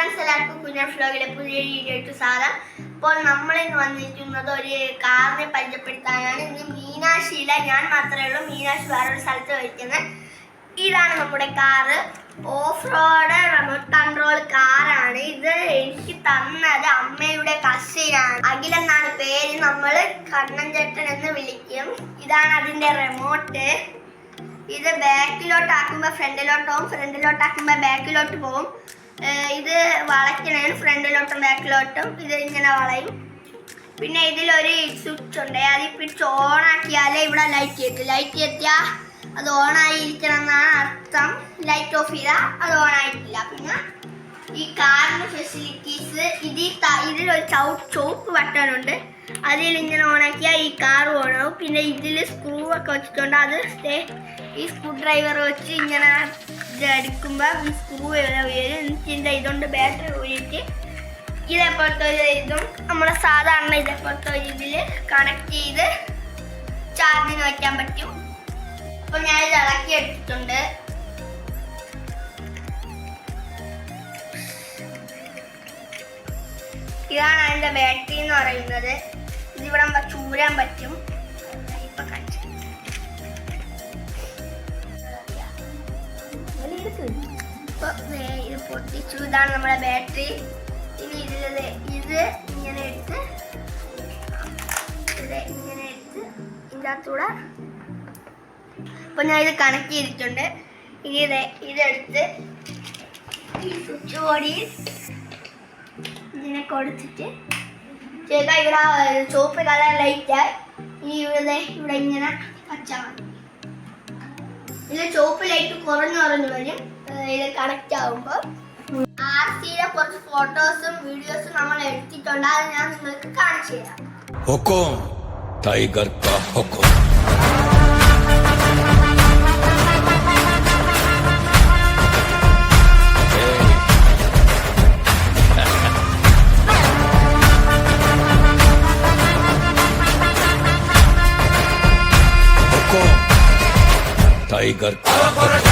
Friends, എല്ലാവർക്കും കുഞ്ഞൻ വ്ലോഗിലെ പുതിയ വീഡിയോയ്ക്ക് സ്വാഗതം. ഇപ്പോൾ നമ്മളിന്ന് വന്നിരിക്കുന്നത് ഒരു കാറിനെ പരിചയപ്പെടുത്താനാണ്. ഇന്ന് മീനാക്ഷിയില്ല, ഞാൻ മാത്രമേ ഉള്ളൂ. മീനാക്ഷി വേറൊരു സ്ഥലത്ത് വയ്ക്കുന്നത്. ഇതാണ് നമ്മുടെ car. Off road remote control കാറാണ്. ഇത് എനിക്ക് തന്നത് അമ്മയുടെ കസിനാണ്. അഖിലെന്നാണ് പേര്. നമ്മൾ കണ്ണൻ ചേട്ടൻ എന്ന് വിളിക്കും. ഇതാണ് അതിൻ്റെ റിമോട്ട്. ഇത് ബാക്കിലോട്ടാക്കുമ്പോൾ ഫ്രണ്ടിലോട്ടാവും, ഫ്രണ്ടിലോട്ടാക്കുമ്പോൾ ബാക്കിലോട്ട് പോകും. ഇത് വളയ്ക്കണേന് ഫ്രണ്ടിലോട്ടും ബാക്കിലോട്ടും ഇത് ഇങ്ങനെ വളയും. പിന്നെ ഇതിലൊരു സ്വിച്ച് ഉണ്ട്, അത് പിടിച്ച് ഓണാക്കിയാലേ ഇവിടെ ലൈറ്റ് എത്തും. ലൈറ്റ് എത്തിയാൽ അത് ഓണായിരിക്കണം എന്നാണ് അർത്ഥം. ലൈറ്റ് ഓഫ് ചെയ്താൽ അത് ഓണായിട്ടില്ല. പിന്നെ ഈ കാറിൻ്റെ ഫെസിലിറ്റീസ്, ഇതിലൊരു ചുവപ്പ് ബട്ടണുണ്ട്, അതിൽ ഇങ്ങനെ ഓണാക്കിയാൽ ഈ കാർ ഓണാവും. പിന്നെ ഇതിൽ സ്ക്രൂ ഒക്കെ വെച്ചിട്ടുണ്ട്, അത് ഈ സ്ക്രൂ ഡ്രൈവർ വെച്ച് ഇങ്ങനെ അടിക്കുമ്പോൾ ഈ സ്ക്രൂ വരും. എന്നിട്ട് ഇതുകൊണ്ട് ബാറ്ററി ഊരിയിട്ട് ഇതേപോലത്തെ ഒരു ഇതും നമ്മളെ സാധാരണ ഇതേപോലത്തെ ഒരു ഇതിൽ കണക്ട് ചെയ്ത് ചാർജിന് വയ്ക്കാൻ പറ്റും. അപ്പോൾ ഞാനിത് ഇളക്കി എടുത്തിട്ടുണ്ട്. ഇതാണ് അതിൻ്റെ ബാറ്ററി എന്ന് പറയുന്നത്. ഇതിവിടെ ചൂരാൻ പറ്റും. ഇപ്പം കാണിച്ചു. ഇത് പൊട്ടിച്ചു. ഇതാണ് നമ്മുടെ ബാറ്ററി. ഇനി ഇത് ഇങ്ങനെ എടുത്ത് ഇതിൻ്റെ അകത്തൂടെ ഇപ്പം ഞാൻ ഇത് കണക്ട് ചെയ്തിട്ടുണ്ട്. ഇനി ഇതെടുത്ത് ഈ സ്വിച്ച് ബോർഡിൽ ഇതിനെ കൊടുത്തിട്ട് ചേട്ടാ ഇവിടെ ചുവപ്പ് കളർ ലൈറ്റായി ഇനി ഇവിടെ ഇങ്ങനെ വച്ചാൽ മതി. ഇതിൽ ചുവപ്പ് ലൈറ്റ് കുറഞ്ഞു വരും. ഇത് കണക്റ്റ് ആകുമ്പോൾ RCയുടെ കുറച്ച് ഫോട്ടോസും വീഡിയോസും നമ്മൾ എടുത്തിട്ടുണ്ട്. അത് ഞാൻ നിങ്ങൾക്ക് കാണിച്ചു തരാം. हुकुम टाइगर का हुकुम. हुकुम टाइगर का हुकुम.